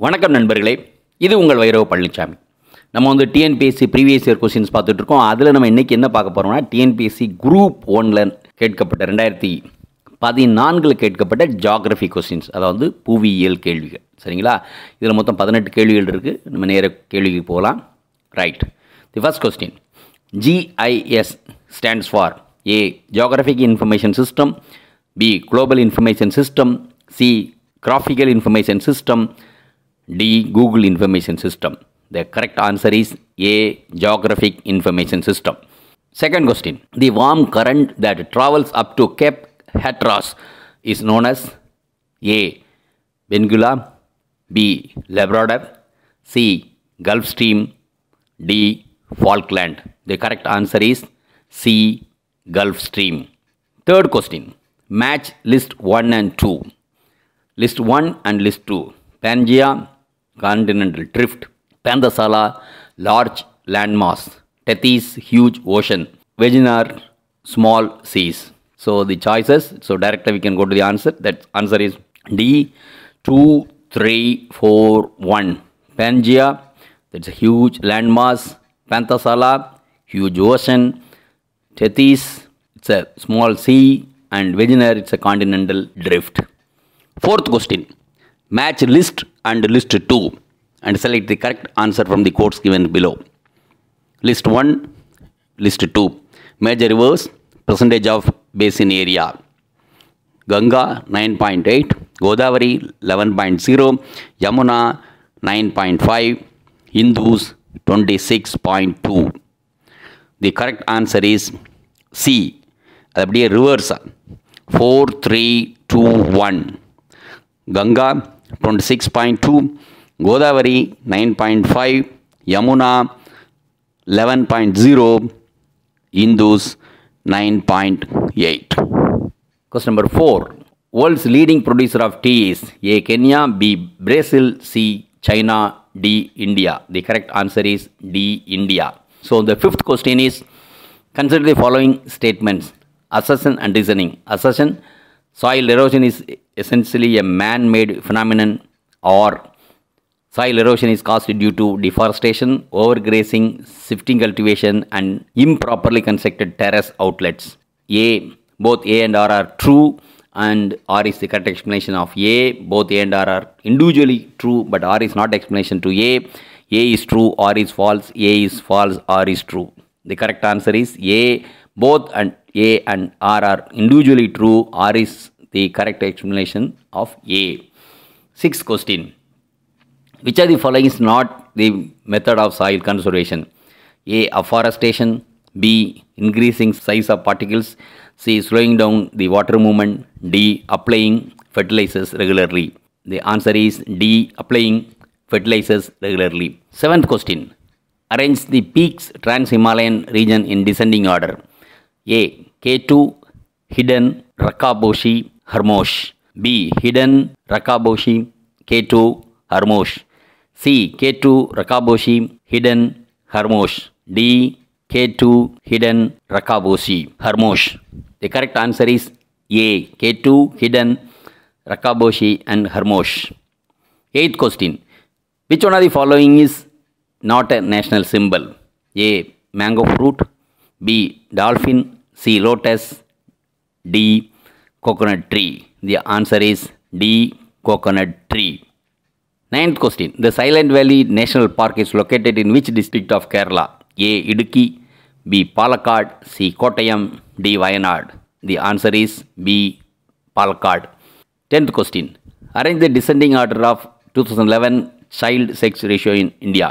வணக்கம் நண்பர்களே, இது உங்கள் வைரவ பழனிசாமி. நம்ம வந்து டிஎன்பிஎஸ்சி ப்ரீவியஸ் இயர் கொஸ்டின்ஸ் பார்த்துட்ருக்கோம். அதில் நம்ம இன்றைக்கி என்ன பார்க்க போகிறோம்னா, டிஎன்பிஎஸ்சி குரூப் 1ல் கேட்கப்பட்ட 2014 கேட்கப்பட்ட ஜியாகிரஃபி கொஸ்டின்ஸ், அதாவது புவியியல் கேள்விகள். சரிங்களா? இதில் மொத்தம் 18 கேள்விகள் இருக்குது. நம்ம நேர கேள்விக்கு போகலாம். Right. The first question. GIS stands for A. Geographic Information System, B. Global Information System, C. Graphical Information System, D. Google Information System. The correct answer is A. Geographic Information System. Second question. The warm current that travels up to Cape Hatteras is known as A. Benguela, B. Labrador, C. Gulf Stream, D. Falkland. The correct answer is C. Gulf Stream. Third question. Match list 1 and 2. List 1 and list 2. Pangea, continental drift. Panthasaala, large landmass. Tethys, huge ocean. Vaginar, small seas. So the choices, so directly we can go to the answer. That answer is D. 2, 3, 4, 1. Pangea, that's a huge landmass. Panthasaala, huge ocean. Tethys, it's a small sea. And Vaginar, it's a continental drift. Fourth question. Match list and list 2 and select the correct answer from the quotes given below. List 1, list 2. Major rivers, percentage of basin area. Ganga 9.8, Godavari 11.0, Yamuna 9.5, Indus 26.2. The correct answer is C. அப்படியே reverse 4, 3, 2, 1. Ganga 26.2, Godavari 9.5, Yamuna 11.0, Indus 9.8. Question number 4. World's leading producer of tea is A. Kenya, B. Brazil, C. China, D. India. The correct answer is D. India. So the fifth question is, consider the following statements. Assertion and reasoning. Assertion: soil erosion is essentially a man-made phenomenon, or soil erosion is caused due to deforestation, overgrazing, shifting cultivation, and improperly constructed terrace outlets. A. Both A and R are true, and R is the correct explanation of A. Both A and R are individually true, but R is not explanation to A. A is true, R is false. A is false, R is true. The correct answer is A. Both and A and R are individually true. R is the correct explanation of A. Sixth question. Which of the following is not the method of soil conservation? A. Afforestation, B. Increasing size of particles, C. Slowing down the water movement, D. Applying fertilizers regularly. The answer is D. Applying fertilizers regularly. Seventh question. Arrange the peaks Trans-Himalayan region in descending order. A. K2, Hidden, Rakaboshi, Hermosh. B. Hidden, Rakaboshi, K2, Hermosh. C. K2, Rakaboshi, Hidden, Hermosh. D. K2, Hidden, Rakaboshi, Hermosh. The correct answer is A. K2, Hidden, Rakaboshi and Hermosh. Eighth question. Which one of the following is not a national symbol? A. Mango fruit, B. Dolphin, C. Lotus, D. Coconut tree. The answer is D. Coconut tree. Ninth question. The Silent Valley National Park is located in which district of Kerala? A. Idukki, B. Palakkad, C. Kottayam, D. Wayanad. The answer is B. Palakkad. Tenth question. Arrange the descending order of 2011 child sex ratio in India.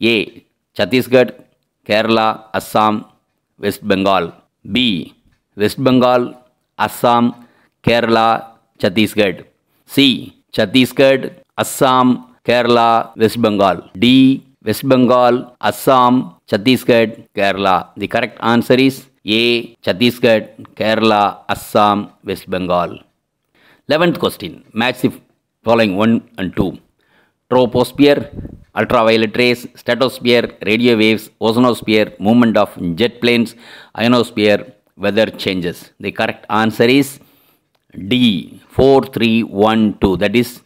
A. Chhattisgarh, Kerala, Assam, West Bengal. B. West Bengal, Assam, Kerala, Chhattisgarh. C. Chhattisgarh, Assam, Kerala, West Bengal. D. West Bengal, Assam, Chhattisgarh, Kerala. The correct answer is A. Chhattisgarh, Kerala, Assam, West Bengal. 11th question. Match the following 1 and 2. Troposphere, ultraviolet rays, stratosphere, radio waves, ozonosphere, movement of jet planes, ionosphere, weather changes. The correct answer is D. 4, 3, 1, 2. That is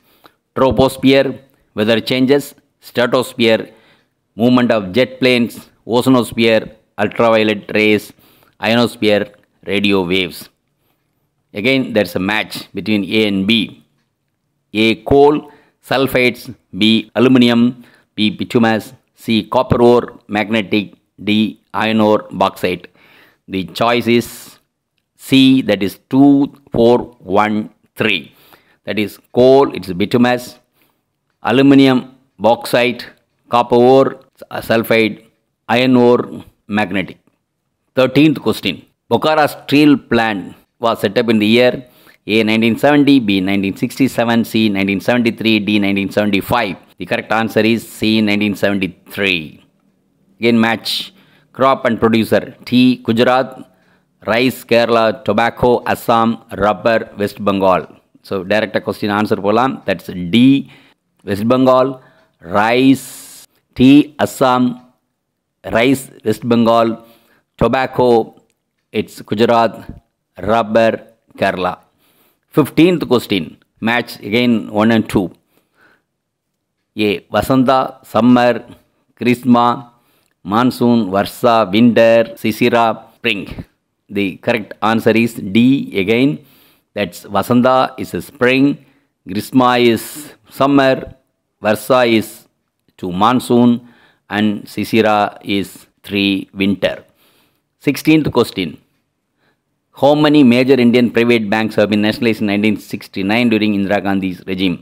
troposphere, weather changes, stratosphere, movement of jet planes, ozonosphere, ultraviolet rays, ionosphere, radio waves. Again, there's a match between A and B. A, coal, sulfides, B, aluminium, B, bituminous, C, copper ore, magnetic, D, iron ore, bauxite. The choice is C, that is 2, 4, 1, 3. That is coal, it's bituminous, aluminium, bauxite, copper ore, sulfide, iron ore, magnetic. 13th question. Bokhara Steel Plant was set up in the year A, 1970, B, 1967, C, 1973, D, 1975. The correct answer is C, 1973. Again, match crop and producer. T, Gujarat, rice, Kerala, tobacco, Assam, rubber, West Bengal. So, direct question answer polam. That's D, West Bengal, rice, T, Assam, rice, West Bengal, tobacco, it's Gujarat, rubber, Kerala. 15th question. Match again 1 and 2. A, Vasanta, summer, Krisma, monsoon, Varsa, winter, Sisira, spring. The correct answer is D again. That's Vasanta is a spring, Grisma is summer, Varsa is 2 monsoon, and Sisira is 3 winter. 16th question. How many major Indian private banks have been nationalized in 1969 during Indira Gandhi's regime?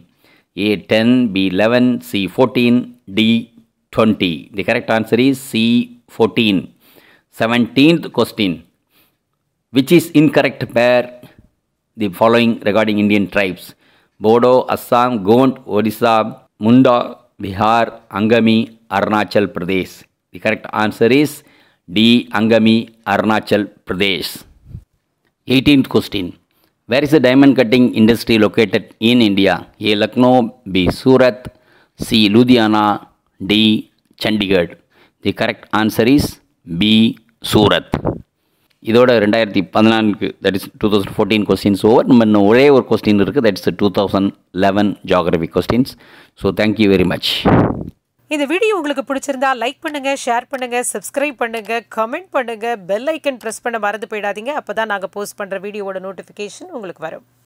A, 10, B, 11, C, 14, D, 20. The correct answer is C, 14. 17th question. Which is incorrect pair the following regarding Indian tribes? Bodo, Assam, Gond, Odisha, Munda, Bihar, Angami, Arunachal Pradesh. The correct answer is D, Angami, Arunachal Pradesh. 18th question. Where is the diamond cutting industry located in India? A, Lucknow, B, Surat, C, Ludhiana, D, Chandigarh. The correct answer is B, Surat. இதோட 2014 that is 2014 questions over. நம்ம இன்னும் ஒரே ஒரு question இருக்குது, that's 2011 geography questions. So thank you very much. இந்த video உங்களுக்கு பிடிச்சிருந்தா like பண்ணுங்க, ஷேர் பண்ணுங்க, சப்ஸ்கிரைப் பண்ணுங்க, கமெண்ட் பண்ணுங்க, பெல் ஐக்கன் பிரஸ் பண்ண மறந்து போயிடாதீங்க. அப்பதான் நாங்கள் போஸ்ட் பண்ற வீடியோவோட நோட்டிஃபிகேஷன் உங்களுக்கு வரும்.